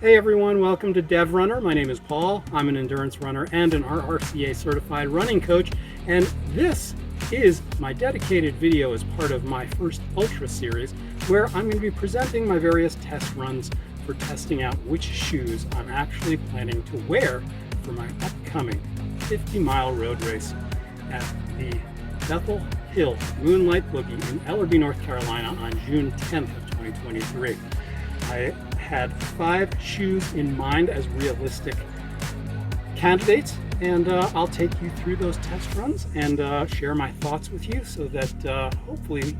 Hey everyone, welcome to DevRunner. My name is Paul. I'm an endurance runner and an RRCA certified running coach, and this is my dedicated video as part of my first Ultra series, where I'm going to be presenting my various test runs for testing out which shoes I'm actually planning to wear for my upcoming 50-mile road race at the Bethel Hill Moonlight Boogie in Ellerbe, North Carolina on June 10th of 2023. I had 5 shoes in mind as realistic candidates, and I'll take you through those test runs and share my thoughts with you so that hopefully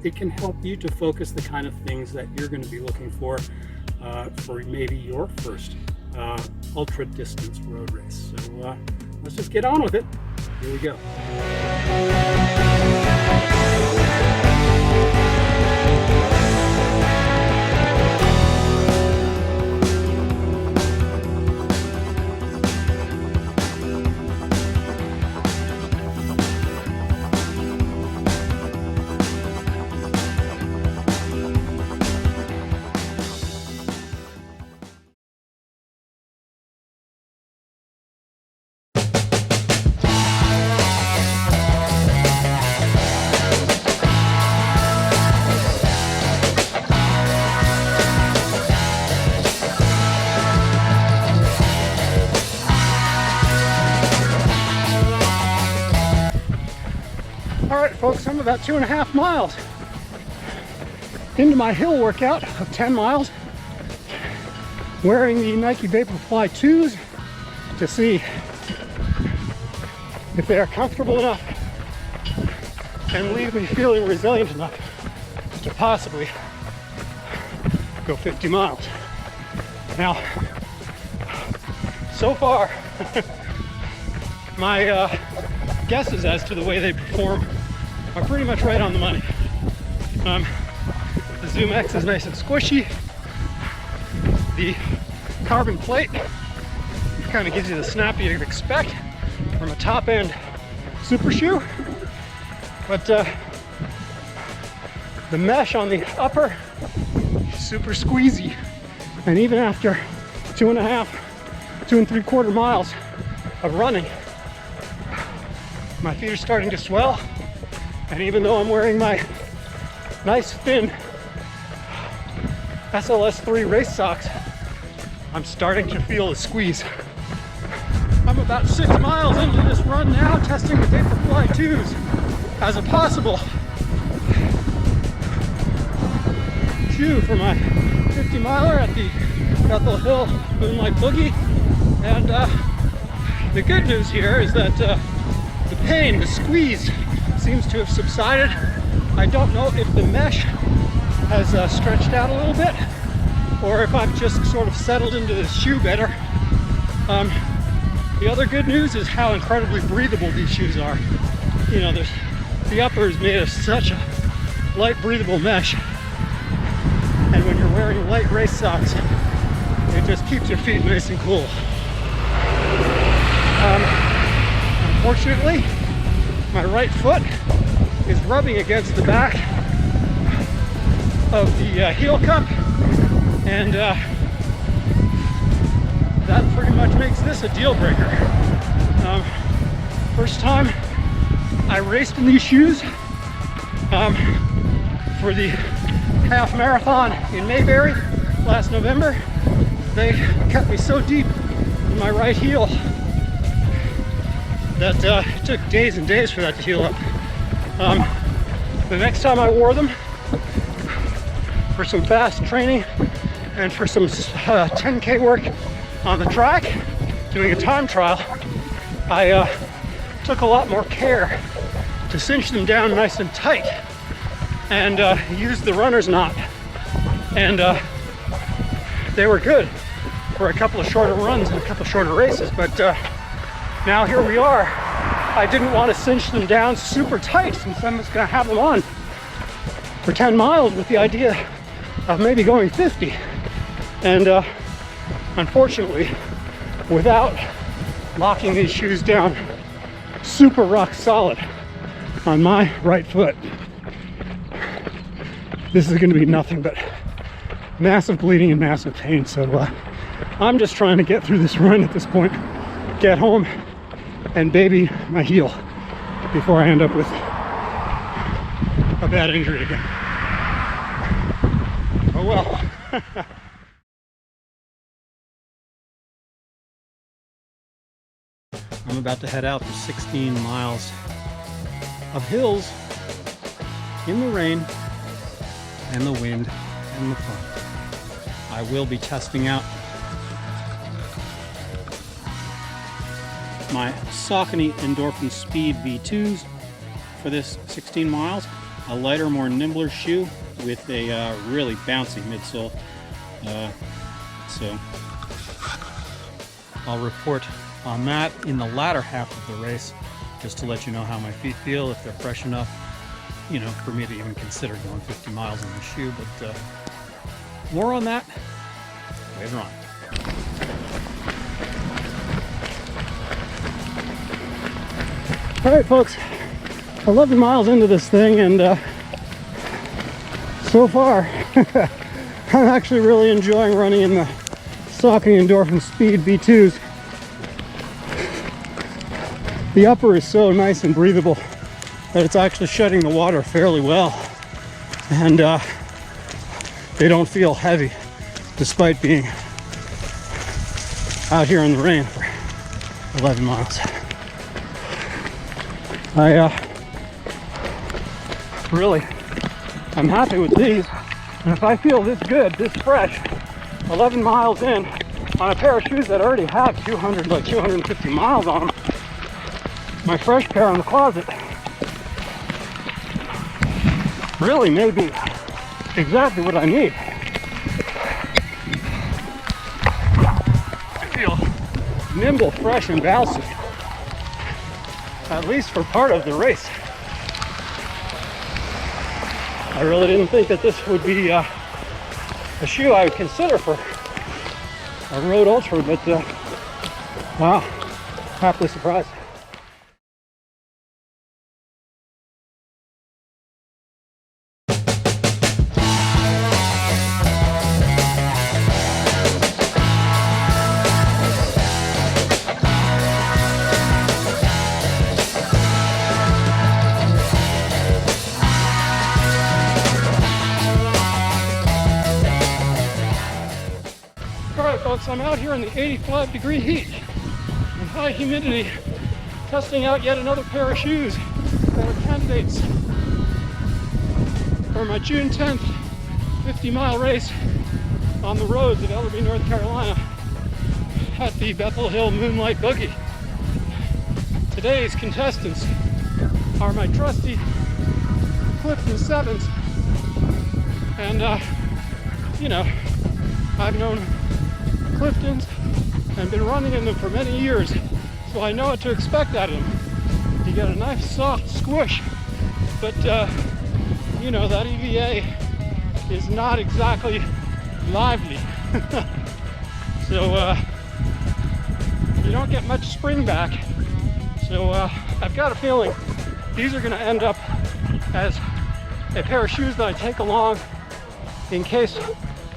it can help you to focus the kind of things that you're going to be looking for maybe your first ultra distance road race. So let's just get on with it. Here we go. Alright folks, I'm about 2.5 miles into my hill workout of 10 miles, wearing the Nike Vaporfly 2s to see if they are comfortable enough and leave me feeling resilient enough to possibly go 50 miles. Now, so far, my guesses as to the way they perform are pretty much right on the money. The Zoom X is nice and squishy. The carbon plate kind of gives you the snap you'd expect from a top-end super shoe, but the mesh on the upper is super squeezy, and even after 2 3/4 miles of running, my feet are starting to swell, and even though I'm wearing my nice thin SLS3 race socks, I'm starting to feel the squeeze. I'm about 6 miles into this run now, testing the Vaporfly 2s as a possible shoe for my 50 miler at the Bethel Hill Moonlight Boogie. And the good news here is that the pain, the squeeze, seems to have subsided. I don't know if the mesh has stretched out a little bit, or if I've just sort of settled into this shoe better. The other good news is how incredibly breathable these shoes are. You know, the upper is made of such a light, breathable mesh, and when you're wearing light race socks, it just keeps your feet nice and cool. Unfortunately, my right foot is rubbing against the back of the heel cup, and that pretty much makes this a deal breaker. First time I raced in these shoes for the half marathon in Mayberry last November, they cut me so deep in my right heel that it took days and days for that to heal up. The next time I wore them for some fast training and for some 10K work on the track, doing a time trial, I took a lot more care to cinch them down nice and tight and used the runner's knot. And they were good for a couple of shorter runs and a couple of shorter races, but now here we are. I didn't want to cinch them down super tight since I'm just going to have them on for 10 miles with the idea of maybe going 50. And unfortunately, without locking these shoes down super rock solid on my right foot, this is going to be nothing but massive bleeding and massive pain. So I'm just trying to get through this run at this point, get home and baby my heel before I end up with a bad injury again. Oh well. I'm about to head out for 16 miles of hills in the rain and the wind and the fun. I will be testing out my Saucony Endorphin Speed V2s for this 16 miles. A lighter, more nimbler shoe with a really bouncy midsole. So I'll report on that in the latter half of the race, just to let you know how my feet feel, if they're fresh enough, you know, for me to even consider going 50 miles in the shoe. But more on that later on. All right, folks, 11 miles into this thing, and so far I'm actually really enjoying running in the Saucony Endorphin Speed V2s. The upper is so nice and breathable that it's actually shedding the water fairly well, and they don't feel heavy despite being out here in the rain for 11 miles. I'm happy with these, and if I feel this good, this fresh, 11 miles in on a pair of shoes that already have 250 miles on them, my fresh pair in the closet really may be exactly what I need. I feel nimble, fresh, and bouncy, at least for part of the race. I really didn't think that this would be a shoe I would consider for a road ultra, but wow, happily surprised. Folks, I'm out here in the 85-degree heat and high humidity, testing out yet another pair of shoes that are candidates for my June 10th 50-mile race on the roads of Ellerbe, North Carolina at the Bethel Hill Moonlight Boogie. Today's contestants are my trusty Clifton 7s, and you know, I've known Cliftons and been running in them for many years, so I know what to expect out of them. You get a nice soft squish, but you know, that EVA is not exactly lively. So you don't get much spring back. So I've got a feeling these are going to end up as a pair of shoes that I take along in case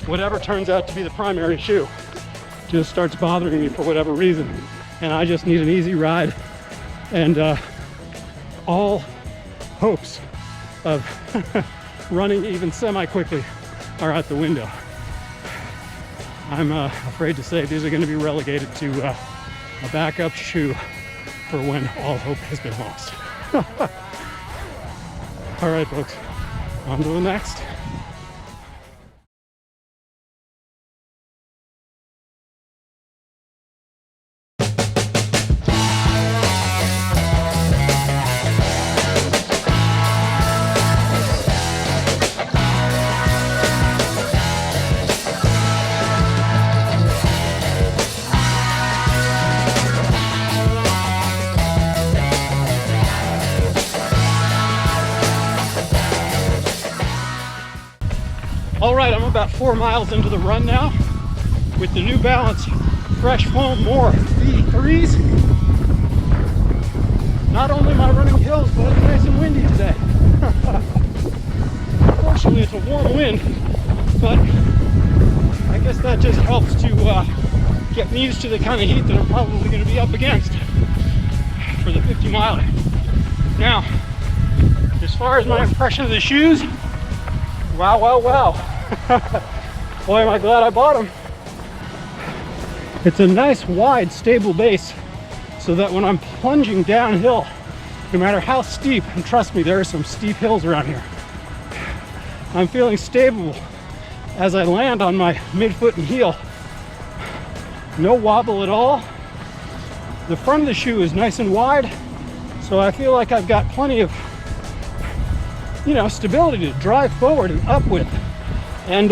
whatever turns out to be the primary shoe just starts bothering me for whatever reason, and I just need an easy ride, and all hopes of running even semi-quickly are out the window. I'm afraid to say these are going to be relegated to a backup shoe for when all hope has been lost. All right, folks, on to the next. All right, I'm about 4 miles into the run now with the New Balance Fresh Foam More V3s. Not only am I running hills, but it's nice and windy today. Fortunately, it's a warm wind, but I guess that just helps to get me used to the kind of heat that I'm probably going to be up against for the 50 miler. Now, as far as my impression of the shoes, wow, wow, wow. Boy, am I glad I bought them. It's a nice, wide, stable base so that when I'm plunging downhill, no matter how steep, and trust me, there are some steep hills around here, I'm feeling stable as I land on my midfoot and heel. No wobble at all. The front of the shoe is nice and wide, so I feel like I've got plenty of, you know, stability to drive forward and up with. And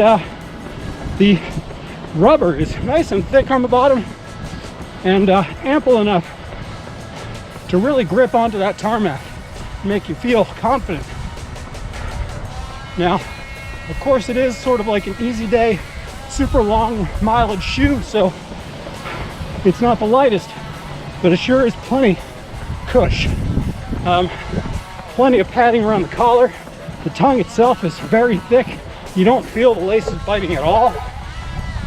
the rubber is nice and thick on the bottom and ample enough to really grip onto that tarmac, make you feel confident. Now, of course, it is sort of like an easy day, super long mileage shoe, so it's not the lightest, but it sure is plenty cush. Plenty of padding around the collar. The tongue itself is very thick. You don't feel the laces biting at all.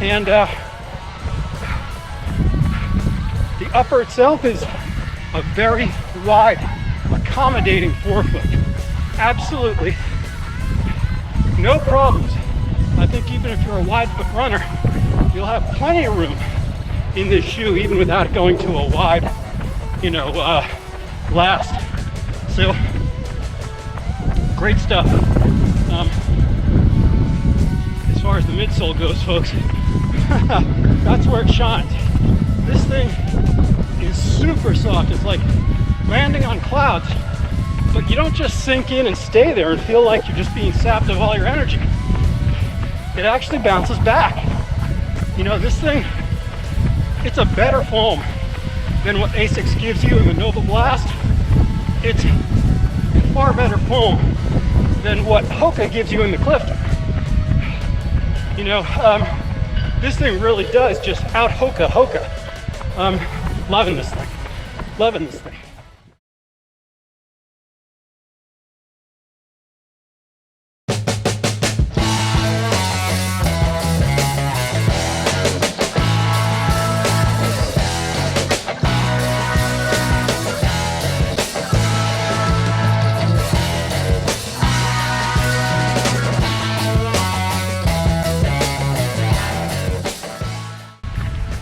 And the upper itself is a very wide, accommodating forefoot. Absolutely no problems. I think even if you're a wide foot runner, you'll have plenty of room in this shoe, even without going to a wide, you know, last. So, great stuff. As far as the midsole goes, folks, that's where it shines. This thing is super soft. It's like landing on clouds, but you don't just sink in and stay there and feel like you're just being sapped of all your energy. It actually bounces back. You know, this thing, it's a better foam than what Asics gives you in the Nova Blast. It's far better foam than what Hoka gives you in the Clifton. You know, this thing really does just out Hoka. Loving this thing. Loving this thing.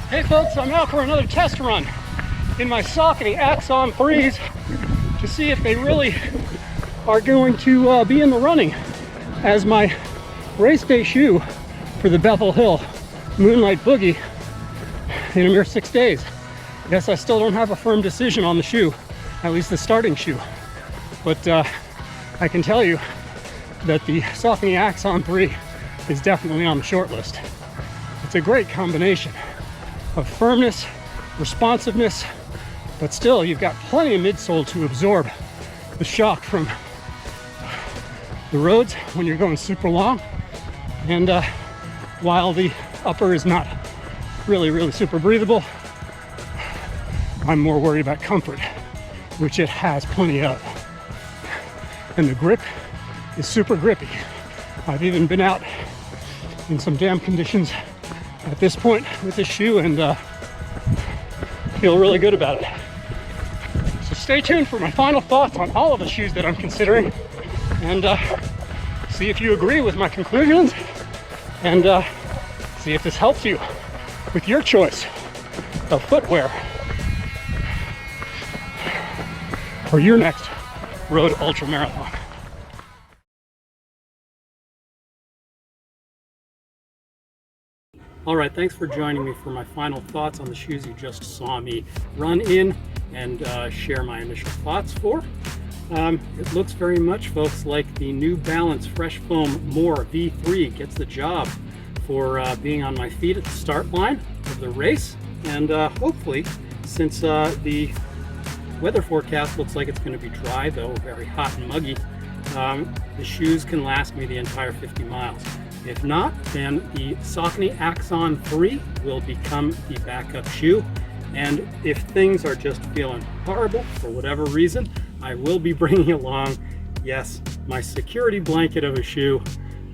Hey folks, I'm out for another test run in my Saucony Xon Freeze to see if they really are going to be in the running as my race day shoe for the Bethel Hill Moonlight Boogie in a mere 6 days. Yes, I still don't have a firm decision on the shoe, at least the starting shoe, but I can tell you that the Saucony Xon 3 is definitely on the short list. It's a great combination of firmness, responsiveness, but still you've got plenty of midsole to absorb the shock from the roads when you're going super long. And while the upper is not really super breathable, I'm more worried about comfort, which it has plenty of. And the grip is super grippy. I've even been out in some damp conditions at this point with this shoe and feel really good about it. So stay tuned for my final thoughts on all of the shoes that I'm considering and see if you agree with my conclusions and see if this helps you with your choice of footwear for your next road ultramarathon. All right, thanks for joining me for my final thoughts on the shoes you just saw me run in and share my initial thoughts for. It looks very much, folks, like the New Balance Fresh Foam More V3 gets the job for being on my feet at the start line of the race. And hopefully, since the weather forecast looks like it's going to be dry, though very hot and muggy, the shoes can last me the entire 50 miles. If not, then the Saucony Xon 3 will become the backup shoe. And if things are just feeling horrible for whatever reason, I will be bringing along, yes, my security blanket of a shoe,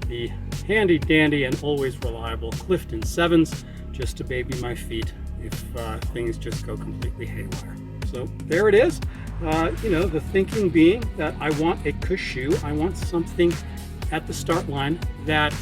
the handy dandy and always reliable Clifton 7s just to baby my feet if things just go completely haywire. So there it is. You know, the thinking being that I want a cush shoe. I want something at the start line that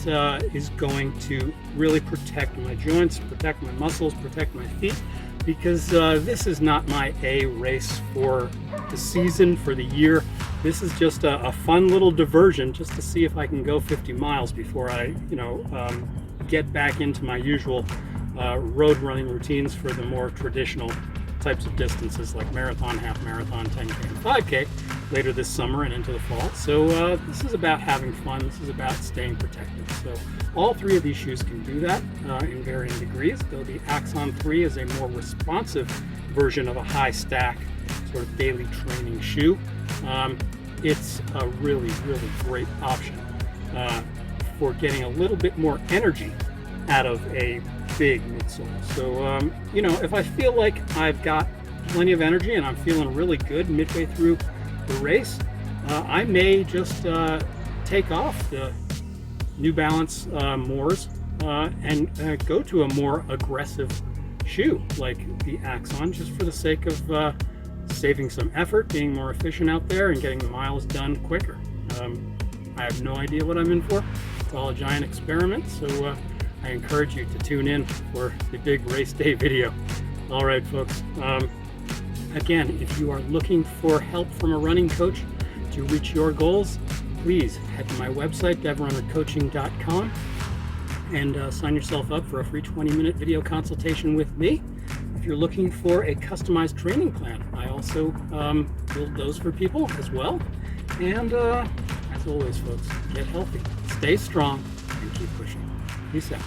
is going to really protect my joints, protect my muscles, protect my feet, because this is not my A race for the season, for the year. This is just a fun little diversion just to see if I can go 50 miles before I, get back into my usual road running routines for the more traditional types of distances like marathon, half marathon, 10K, and 5K later this summer and into the fall. So this is about having fun. This is about staying protected. So all three of these shoes can do that in varying degrees, though the Axon 3 is a more responsive version of a high stack sort of daily training shoe. It's a really, really great option for getting a little bit more energy out of a big midsole. So, if I feel like I've got plenty of energy and I'm feeling really good midway through the race, I may just take off the New Balance Moors and go to a more aggressive shoe like the Axon, just for the sake of saving some effort, being more efficient out there, and getting the miles done quicker. I have no idea what I'm in for. It's all a giant experiment, so I encourage you to tune in for the big race day video. All right, folks. Again, if you are looking for help from a running coach to reach your goals, please head to my website, DevRunnerCoaching.com, and sign yourself up for a free 20-minute video consultation with me. If you're looking for a customized training plan, I also build those for people as well. And as always, folks, get healthy, stay strong, and keep pushing. Peace out.